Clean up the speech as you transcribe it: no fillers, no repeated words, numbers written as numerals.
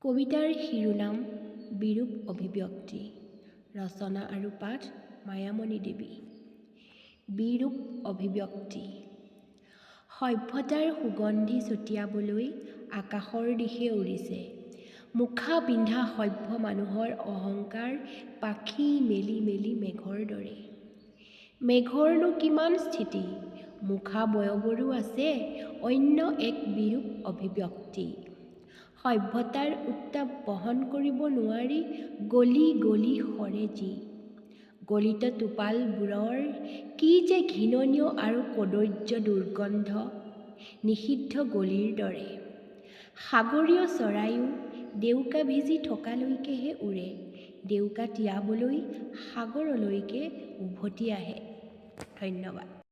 কবিতাৰ শিৰোনাম বিৰূপ অভিব্যক্তি। ৰচনা আৰু পাঠ মায়ামণি দেৱী। বিৰূপ অভিব্যক্তি। সভ্যতাৰ সুগন্ধি ছটিয়াবলৈ আকাশৰ দিশে উৰিছে মুখা পিন্ধা সভ্য মানুহৰ অহংকাৰ পাখি মেলি মেলি মেঘৰ দৰে। মেঘৰনো কিমান স্থিতি, মুখা বয়বৰো আছে অন্য এক বিৰূপ অভিব্যক্তি। সভ্যতাৰ উত্তাপ বহন কৰিব নোৱাৰি গলি গলি সৰে যি। গলিত টোপালবোৰৰ কি যে ঘৃণনীয় আৰু কদৰ্য দুৰ্গন্ধ, নিষিদ্ধ গলিৰ দৰে। সাগৰীয় চৰাইও ডেউকা ভিজি থকালৈকেহে উৰে, ডেউকা তিয়াবলৈ সাগৰলৈকে উভতি আহে। ধন্যবাদ।